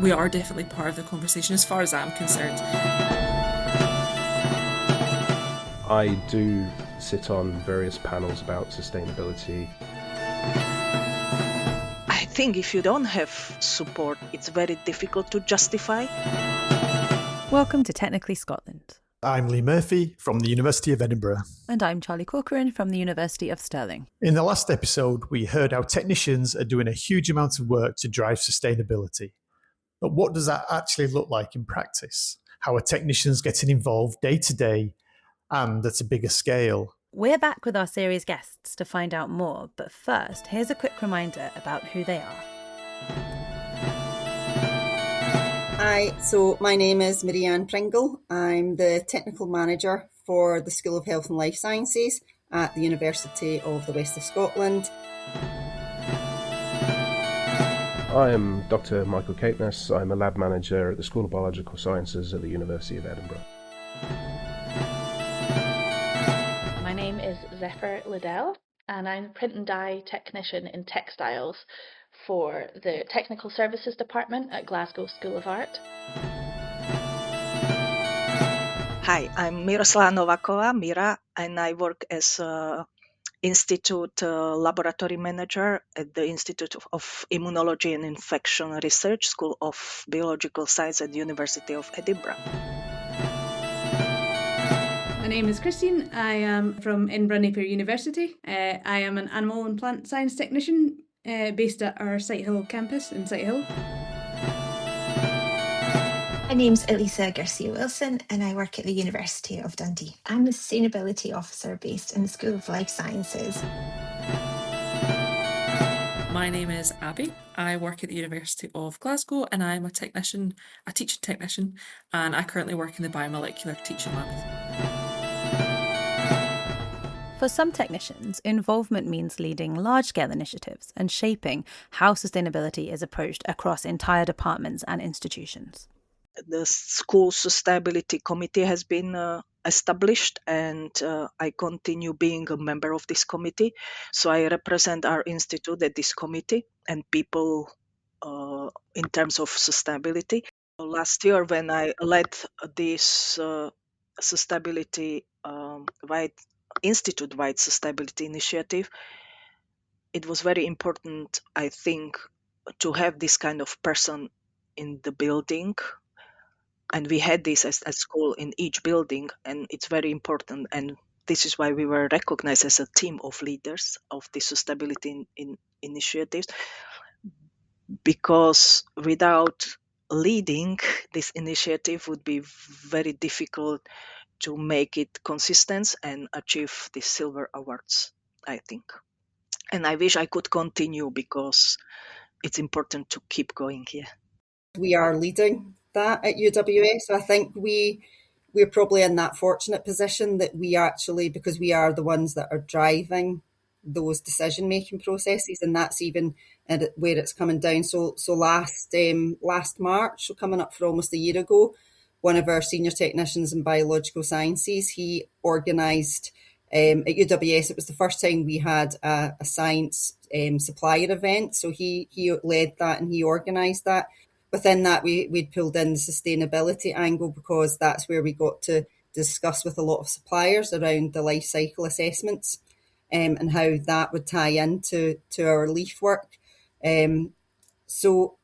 we are definitely part of the conversation as far as I'm concerned. I do sit on various panels about sustainability. I think if you don't have support, it's very difficult to justify. Welcome to Technically Scotland. I'm Lee Murphy from the University of Edinburgh. And I'm Charli Corcoran from the University of Stirling. In the last episode, we heard how technicians are doing a huge amount of work to drive sustainability. But what does that actually look like in practice? How are technicians getting involved day to day and at a bigger scale? We're back with our series guests to find out more, but first, here's a quick reminder about who they are. Hi, so my name is Mira Pringle. I'm the Technical Manager for the School of Health and Life Sciences at the University of the West of Scotland. I am Dr. Michael Capeness. I'm a lab manager at the School of Biological Sciences at the University of Edinburgh. My name is Zephyr Liddell, and I'm a print and dye technician in textiles for the Technical Services Department at Glasgow School of Art. Hi, I'm Novakova, Mira, and I work as Institute Laboratory Manager at the Institute of Immunology and Infection Research, School of Biological Science at the University of Edinburgh. My name is Christine. I am from Edinburgh Napier University. I am an animal and plant science technician based at our Sighthill campus in Sighthill. My name's Elisa Garcia-Wilson and I work at the University of Dundee. I'm a Sustainability Officer based in the School of Life Sciences. My name is Abby. I work at the University of Glasgow and I'm a teaching technician, and I currently work in the biomolecular teaching lab. For some technicians, involvement means leading large-scale initiatives and shaping how sustainability is approached across entire departments and institutions. The School Sustainability Committee has been established, and I continue being a member of this committee. So I represent our institute at this committee and people in terms of sustainability. Last year, when I led this sustainability institute-wide sustainability initiative, it was very important, I think, to have this kind of person in the building. And we had this as a school in each building, and it's very important. And this is why we were recognized as a team of leaders of the sustainability initiatives, because without leading this initiative would be very difficult to make it consistent and achieve the silver awards, I think. And I wish I could continue because it's important to keep going here. We are leading that at UWA, so I think we're probably in that fortunate position that we actually, because we are the ones that are driving those decision-making processes, and that's even where it's coming down. So last March, so coming up for almost a year ago, one of our senior technicians in biological sciences, he organised at UWS, it was the first time we had a science supplier event. So he led that and he organised that. Within that, we'd pulled in the sustainability angle because that's where we got to discuss with a lot of suppliers around the life cycle assessments and how that would tie into our LEAF work. So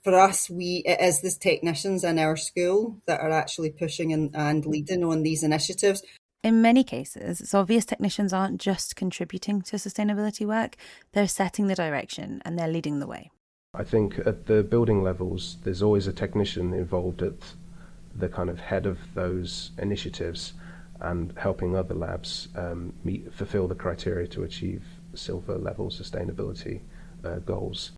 for us, it is the technicians in our school that are actually pushing and leading on these initiatives. In many cases, it's obvious technicians aren't just contributing to sustainability work, they're setting the direction and they're leading the way. I think at the building levels, there's always a technician involved at the kind of head of those initiatives and helping other labs fulfill the criteria to achieve silver level sustainability goals.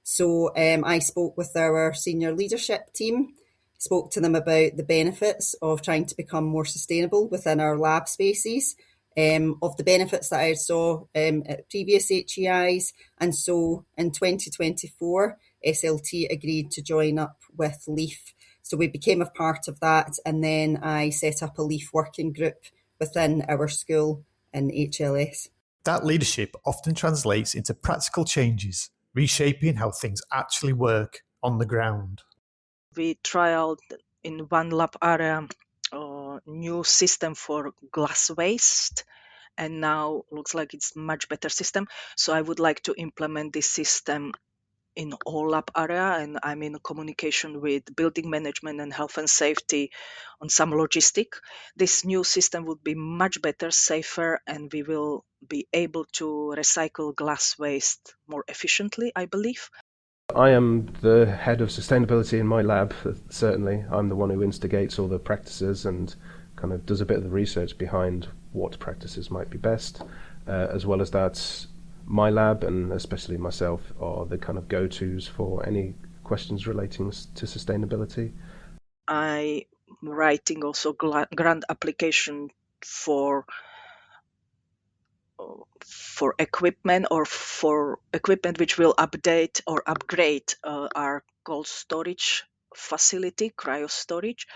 So I spoke with our senior leadership team, spoke to them about the benefits of trying to become more sustainable within our lab spaces, of the benefits that I saw at previous HEIs. And so in 2024, SLT agreed to join up with LEAF. So we became a part of that. And then I set up a LEAF working group within our school in HLS. That leadership often translates into practical changes, reshaping how things actually work on the ground. We trialed in one lab area a new system for glass waste, and now looks like it's much better system. So I would like to implement this system in all lab area, and I'm in communication with building management and health and safety on some logistic. This new system would be much better, safer, and we will be able to recycle glass waste more efficiently, I believe. I am the head of sustainability in my lab, certainly. I'm the one who instigates all the practices and kind of does a bit of the research behind what practices might be best. As well as that, my lab, and especially myself, are the kind of go-tos for any questions relating to sustainability. I'm writing also grant application for equipment, or for equipment which will update or upgrade our cold storage facility, cryo storage.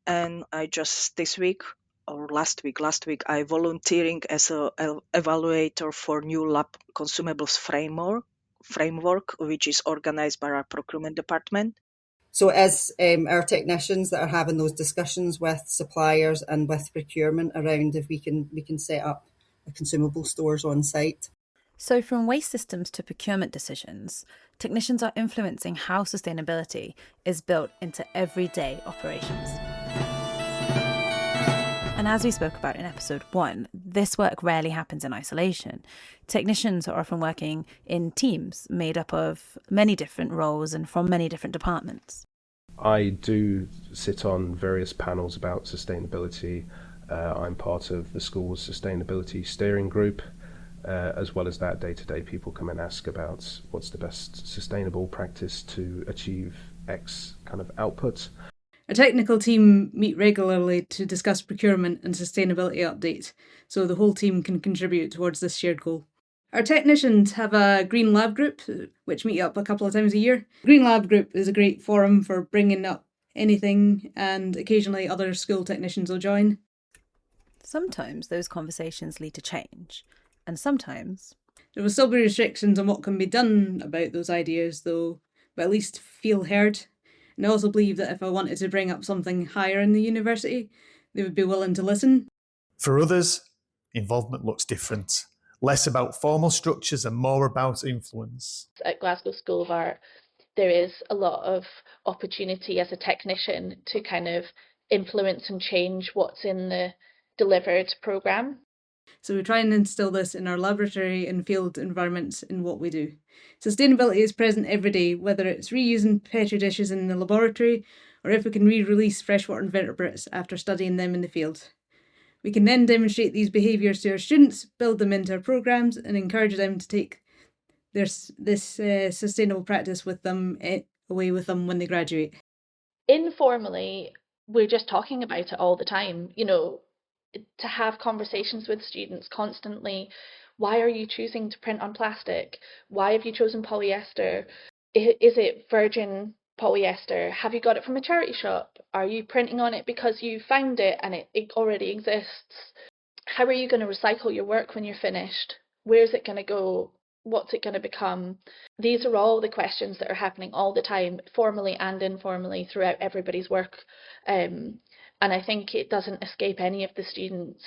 And I just this week or last week, I volunteering as a evaluator for new lab consumables framework, which is organized by our procurement department. So as our technicians that are having those discussions with suppliers and with procurement around if we can set up consumable stores on site. So, from waste systems to procurement decisions, technicians are influencing how sustainability is built into everyday operations. And as we spoke about in episode 1, this work rarely happens in isolation. Technicians are often working in teams made up of many different roles and from many different departments. I do sit on various panels about sustainability. I'm part of the school's sustainability steering group. As well as that, day-to-day people come and ask about what's the best sustainable practice to achieve X kind of output. A technical team meet regularly to discuss procurement and sustainability updates, so the whole team can contribute towards this shared goal. Our technicians have a Green Lab group, which meet up a couple of times a year. Green Lab group is a great forum for bringing up anything, and occasionally other school technicians will join. Sometimes those conversations lead to change, and sometimes there will still be restrictions on what can be done about those ideas, though, but at least feel heard. And I also believe that if I wanted to bring up something higher in the university, they would be willing to listen. For others, involvement looks different. Less about formal structures and more about influence. At Glasgow School of Art, there is a lot of opportunity as a technician to kind of influence and change what's in the delivered programme. So we try and instill this in our laboratory and field environments in what we do. Sustainability is present every day, whether it's reusing petri dishes in the laboratory or if we can re-release freshwater invertebrates after studying them in the field. We can then demonstrate these behaviours to our students, build them into our programmes and encourage them to take this sustainable practice with them away with them when they graduate. Informally, we're just talking about it all the time, to have conversations with students constantly. Why are you choosing to print on plastic? Why have you chosen polyester? Is it virgin polyester? Have you got it from a charity shop? Are you printing on it because you found it and it already exists? How are you going to recycle your work when you're finished? Where's it going to go? What's it going to become? These are all the questions that are happening all the time, formally and informally, throughout everybody's work. And I think it doesn't escape any of the students,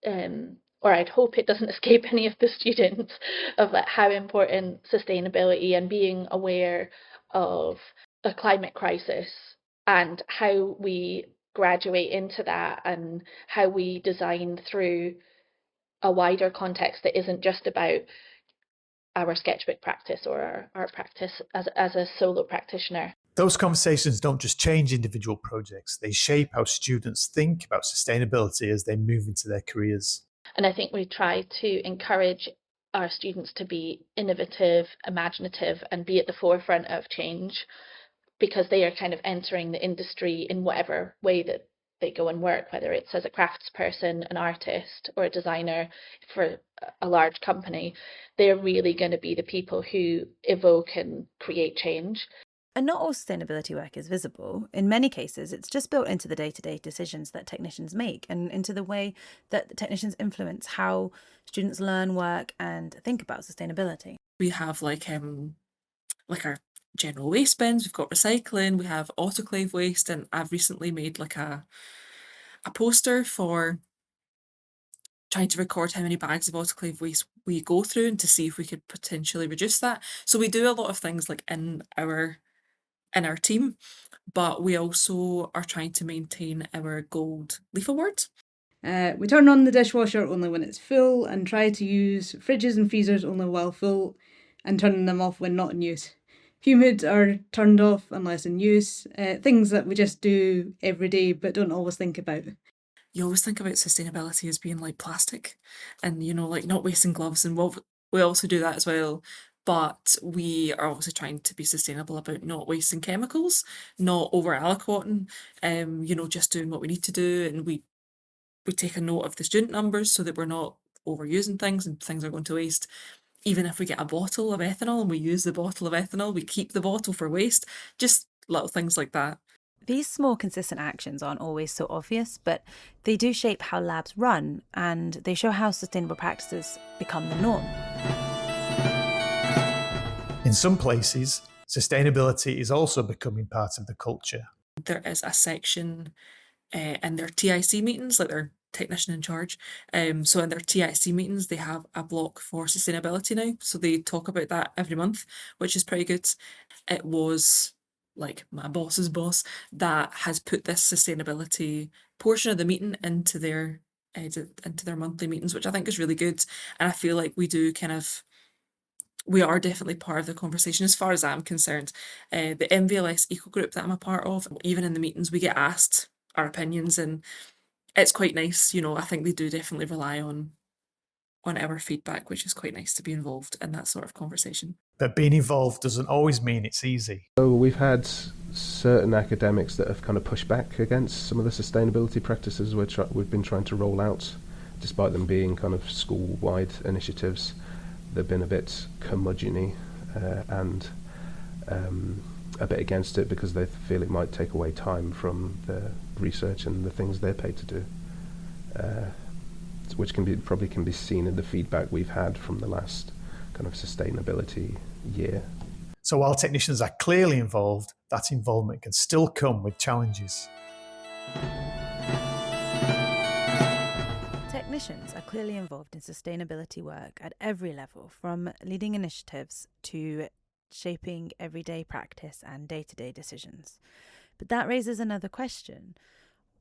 or I'd hope it doesn't escape any of the students, of how important sustainability and being aware of a climate crisis and how we graduate into that and how we design through a wider context that isn't just about our sketchbook practice or our practice as a solo practitioner. Those conversations don't just change individual projects, they shape how students think about sustainability as they move into their careers. And I think we try to encourage our students to be innovative, imaginative, and be at the forefront of change, because they are kind of entering the industry in whatever way that they go and work, whether it's as a craftsperson, an artist, or a designer for a large company. They're really going to be the people who evoke and create change. And not all sustainability work is visible. In many cases, it's just built into the day-to-day decisions that technicians make and into the way that the technicians influence how students learn, work, and think about sustainability. We have like our general waste bins, we've got recycling, we have autoclave waste, and I've recently made like a poster for trying to record how many bags of autoclave waste we go through and to see if we could potentially reduce that. So we do a lot of things like in our team, but we also are trying to maintain our gold leaf award. We turn on the dishwasher only when it's full and try to use fridges and freezers only while full and turning them off when not in use. Humid are turned off unless in use. Things that we just do every day but don't always think about. You always think about sustainability as being like plastic and, like not wasting gloves, and we also do that as well. But we are obviously trying to be sustainable about not wasting chemicals, not over aliquoting, just doing what we need to do. And we take a note of the student numbers so that we're not overusing things and things are going to waste. Even if we get a bottle of ethanol and we use the bottle of ethanol, we keep the bottle for waste. Just little things like that. These small, consistent actions aren't always so obvious, but they do shape how labs run, and they show how sustainable practices become the norm. In some places, sustainability is also becoming part of the culture. There is a section in their TIC meetings, like their technician in charge. So in their TIC meetings, they have a block for sustainability now. So they talk about that every month, which is pretty good. It was like my boss's boss that has put this sustainability portion of the meeting into their monthly meetings, which I think is really good. And I feel like we are definitely part of the conversation as far as I'm concerned. The MVLS eco group that I'm a part of, even in the meetings, we get asked our opinions, and it's quite nice. I think they do definitely rely on our feedback, which is quite nice to be involved in that sort of conversation. But being involved doesn't always mean it's easy. So we've had certain academics that have kind of pushed back against some of the sustainability practices which we've been trying to roll out, despite them being kind of school-wide initiatives. They've been a bit curmudgeon-y and a bit against it because they feel it might take away time from the research and the things they're paid to do, which probably can be seen in the feedback we've had from the last kind of sustainability year. So while technicians are clearly involved, that involvement can still come with challenges. Technicians are clearly involved in sustainability work at every level, from leading initiatives to shaping everyday practice and day-to-day decisions. But that raises another question.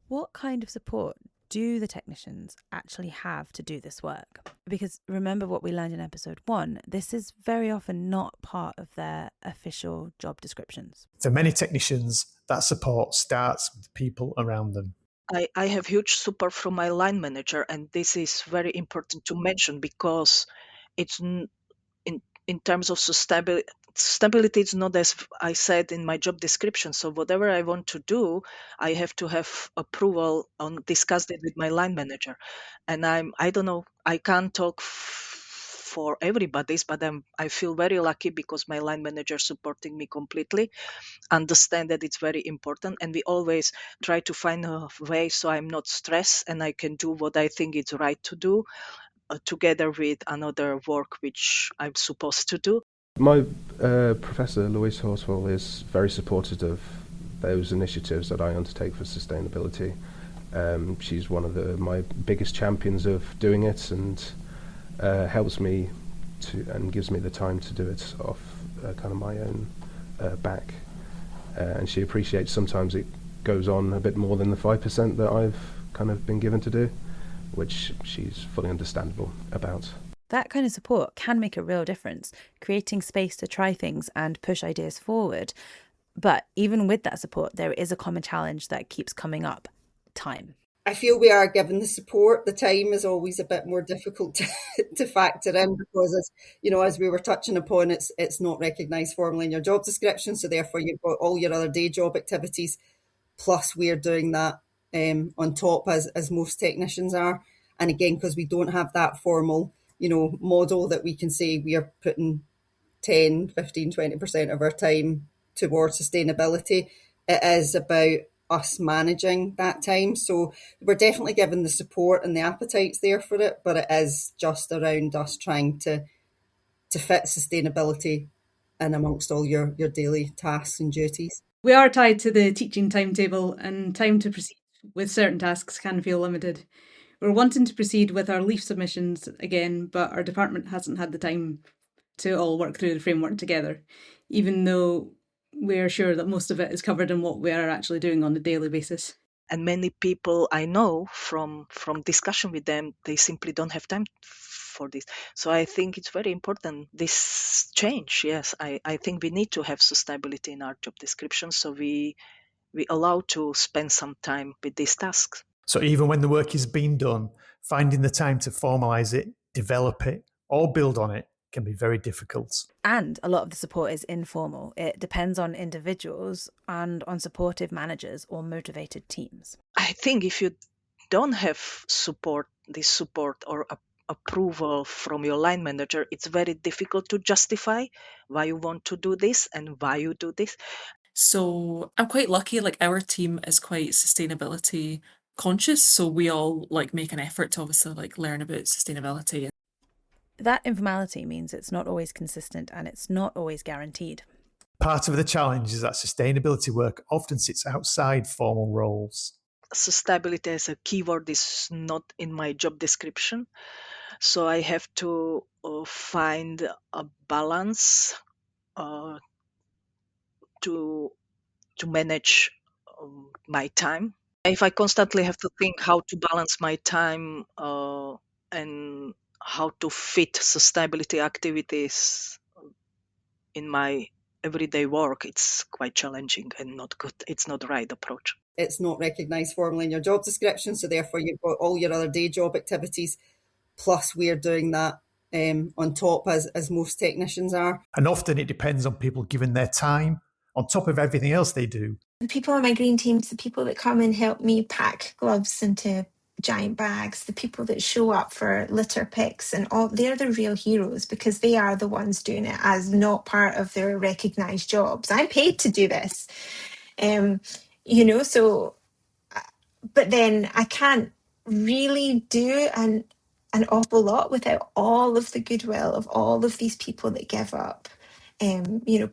What kind of support do the technicians actually have to do this work? Because remember what we learned in episode 1, this is very often not part of their official job descriptions. For many technicians, that support starts with the people around them. I have huge support from my line manager, and this is very important to mention because it's in terms of stability, it's not as I said in my job description. So whatever I want to do, I have to have approval on discussed it with my line manager. And I don't know, I can't talk for everybody's, but I feel very lucky because my line manager supporting me completely, understand that it's very important, and we always try to find a way so I'm not stressed and I can do what I think is right to do together with another work which I'm supposed to do. My professor, Louise Horsfall, is very supportive of those initiatives that I undertake for sustainability. She's one of my biggest champions of doing it, and helps me and gives me the time to do it off kind of my own back. And she appreciates sometimes it goes on a bit more than the 5% that I've kind of been given to do, which she's fully understandable about. That kind of support can make a real difference, creating space to try things and push ideas forward. But even with that support, there is a common challenge that keeps coming up: time. I feel we are given the support. The time is always a bit more difficult to factor in because, as we were touching upon, it's not recognised formally in your job description. So therefore, you've got all your other day job activities, plus we're doing that on top as most technicians are. And again, because we don't have that formal model that we can say we are putting 10, 15, 20% of our time towards sustainability. It is about us managing that time. So we're definitely given the support and the appetite's there for it, but it is just around us trying to fit sustainability in amongst all your daily tasks and duties? We are tied to the teaching timetable, and time to proceed with certain tasks can feel limited. We're wanting to proceed with our leaf submissions again, but our department hasn't had the time to all work through the framework together, even though we're sure that most of it is covered in what we are actually doing on a daily basis. And many people I know from discussion with them, they simply don't have time for this. So I think it's very important, this change. Yes, I think we need to have sustainability in our job description, so we allow to spend some time with these tasks. So even when the work is being done, finding the time to formalise it, develop it, or build on it can be very difficult. And a lot of the support is informal. It depends on individuals and on supportive managers or motivated teams. I think if you don't have support or approval from your line manager, it's very difficult to justify why you want to do this and why you do this. So I'm quite lucky, like our team is quite sustainability conscious, so we all like make an effort to obviously like learn about sustainability. That informality means it's not always consistent and it's not always guaranteed. Part of the challenge is that sustainability work often sits outside formal roles. Sustainability as a keyword is not in my job description, so I have to find a balance to manage my time. If I constantly have to think how to balance my time and how to fit sustainability activities in my everyday work, it's quite challenging and not good. It's not the right approach. It's not recognised formally in your job description, so therefore you've got all your other day job activities, plus we're doing that on top as most technicians are. And often it depends on people giving their time on top of everything else they do. The people on my green teams, the people that come and help me pack gloves into giant bags, the people that show up for litter picks and all, they're the real heroes because they are the ones doing it as not part of their recognised jobs. I'm paid to do this. So, but then I can't really do an awful lot without all of the goodwill of all of these people that give up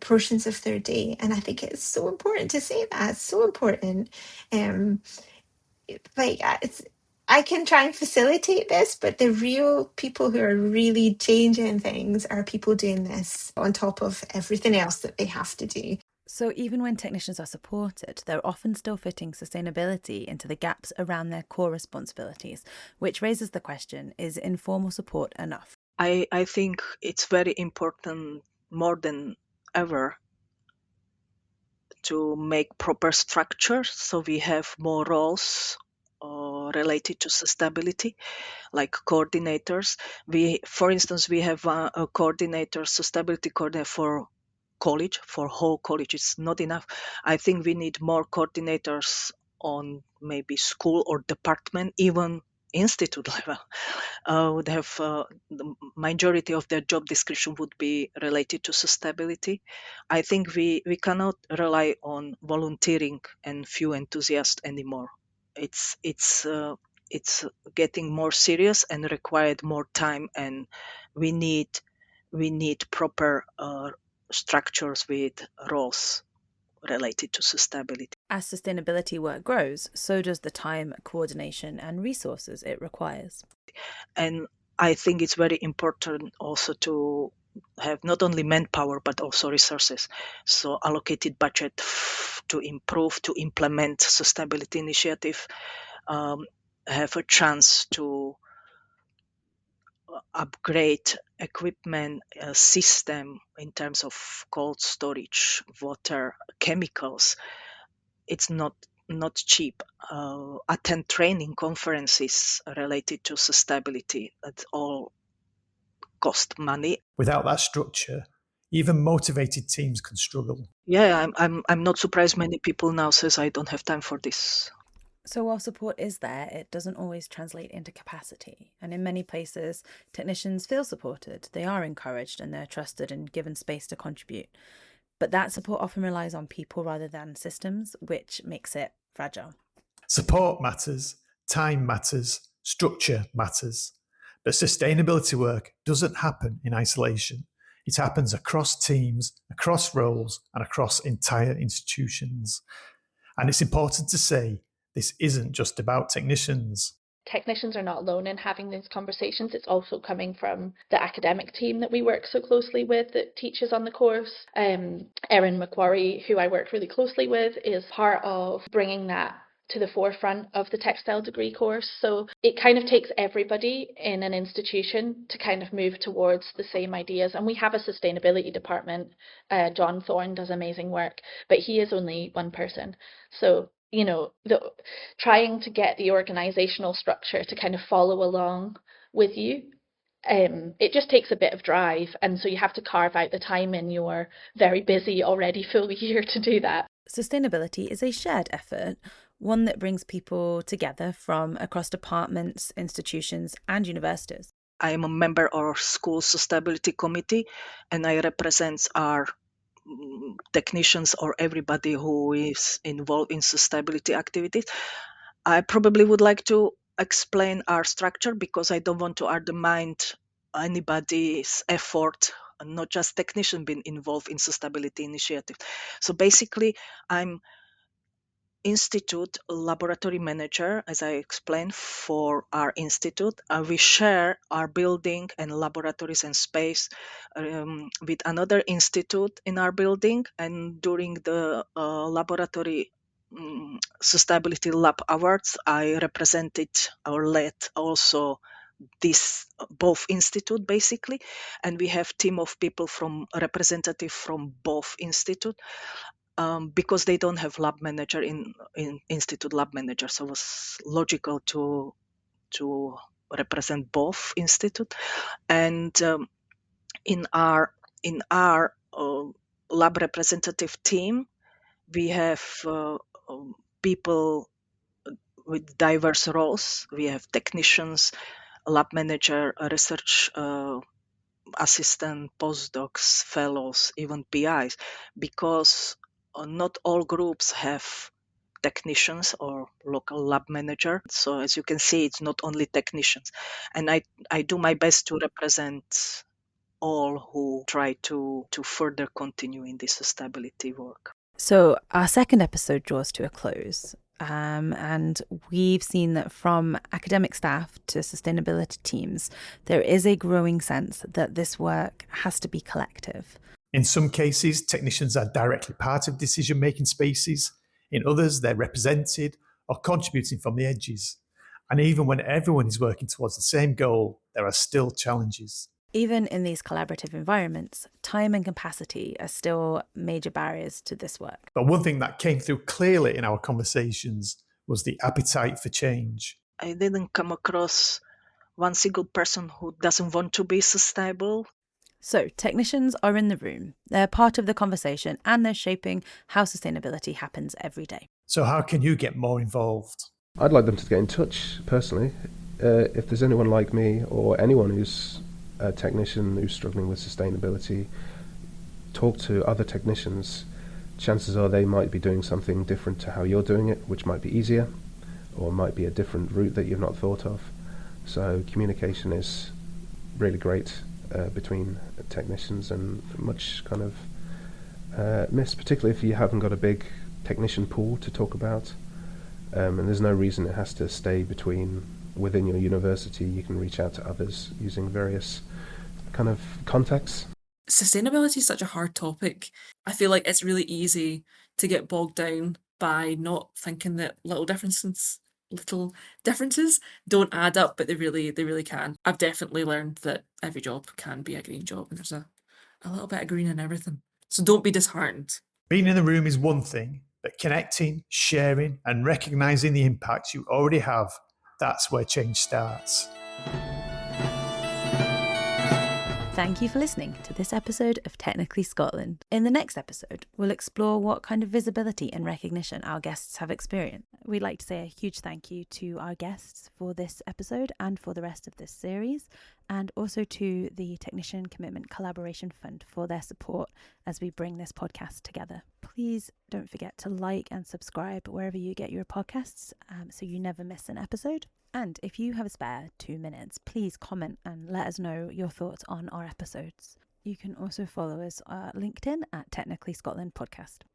portions of their day. And I think it's so important to say that. It's so important. I can try and facilitate this, but the real people who are really changing things are people doing this on top of everything else that they have to do. So even when technicians are supported, they're often still fitting sustainability into the gaps around their core responsibilities, which raises the question, is informal support enough? I think it's very important, more than ever, to make proper structure so we have more roles related to sustainability, like coordinators. For instance, we have a coordinator, sustainability coordinator for college, for whole college. It's not enough. I think we need more coordinators on maybe school or department, even institute level. Would have the majority of their job description would be related to sustainability. I think we cannot rely on volunteering and few enthusiasts anymore. It's getting more serious and required more time, and we need proper structures with roles related to sustainability. As sustainability work grows, so does the time, coordination and resources it requires. And I think it's very important also to have not only manpower but also resources. So allocated budget to improve, to implement sustainability initiative, have a chance to upgrade equipment system in terms of cold storage, water, chemicals. It's not cheap. Attend training conferences related to sustainability. That all cost money. Without that structure, even motivated teams can struggle. Yeah, I'm not surprised many people now says I don't have time for this. So while support is there, it doesn't always translate into capacity. And in many places, technicians feel supported, they are encouraged and they're trusted and given space to contribute. But that support often relies on people rather than systems, which makes it fragile. Support matters, time matters, structure matters. But sustainability work doesn't happen in isolation. It happens across teams, across roles, and across entire institutions. And it's important to say this isn't just about technicians. Technicians are not alone in having these conversations. It's also coming from the academic team that we work so closely with that teaches on the course. Erin McQuarrie, who I work really closely with, is part of bringing that to the forefront of the textile degree course. So it kind of takes everybody in an institution to kind of move towards the same ideas. And we have a sustainability department. John Thorne does amazing work, but he is only one person. So trying to get the organizational structure to kind of follow along with you, it just takes a bit of drive. And so you have to carve out the time in your very busy already full year to do that. Sustainability is a shared effort, one that brings people together from across departments, institutions, and universities. I am a member of our school sustainability committee, and I represent our technicians or everybody who is involved in sustainability activities. I probably would like to explain our structure because I don't want to undermine anybody's effort, not just technicians being involved in sustainability initiative. So basically, I'm institute laboratory manager, as I explained, for our institute. We share our building and laboratories and space with another institute in our building. And during the laboratory sustainability lab awards, I represented or led also this both institute basically, and we have team of people from representative from both institute. Because they don't have lab manager in institute lab manager, so it was logical to represent both institute. And in our lab representative team, we have people with diverse roles. We have technicians, lab manager, research assistant, postdocs, fellows, even PIs, because not all groups have technicians or local lab manager. So as you can see, it's not only technicians. And I do my best to represent all who try to further continue in this sustainability work. So our second episode draws to a close. And we've seen that from academic staff to sustainability teams, there is a growing sense that this work has to be collective. In some cases, technicians are directly part of decision-making spaces. In others, they're represented or contributing from the edges. And even when everyone is working towards the same goal, there are still challenges. Even in these collaborative environments, time and capacity are still major barriers to this work. But one thing that came through clearly in our conversations was the appetite for change. I didn't come across one single person who doesn't want to be sustainable. So technicians are in the room, they're part of the conversation, and they're shaping how sustainability happens every day. So how can you get more involved? I'd like them to get in touch personally. If there's anyone like me or anyone who's a technician who's struggling with sustainability, talk to other technicians. Chances are they might be doing something different to how you're doing it, which might be easier or might be a different route that you've not thought of. So communication is really great between technicians, and much kind of missed, particularly if you haven't got a big technician pool to talk about. And there's no reason it has to stay within your university. You can reach out to others using various kind of contacts. Sustainability is such a hard topic. I feel like it's really easy to get bogged down by not thinking that little differences don't add up, but they really can. I've definitely learned that every job can be a green job, and there's a little bit of green in everything. So don't be disheartened. Being in the room is one thing, but connecting, sharing, and recognising the impacts you already have, that's where change starts. Thank you for listening to this episode of Technically Scotland. In the next episode, we'll explore what kind of visibility and recognition our guests have experienced. We'd like to say a huge thank you to our guests for this episode and for the rest of this series, and also to the Technician Commitment Collaboration Fund for their support as we bring this podcast together. Please don't forget to like and subscribe wherever you get your podcasts so you never miss an episode. And if you have a spare 2 minutes, please comment and let us know your thoughts on our episodes. You can also follow us on LinkedIn at Technically Scotland Podcast.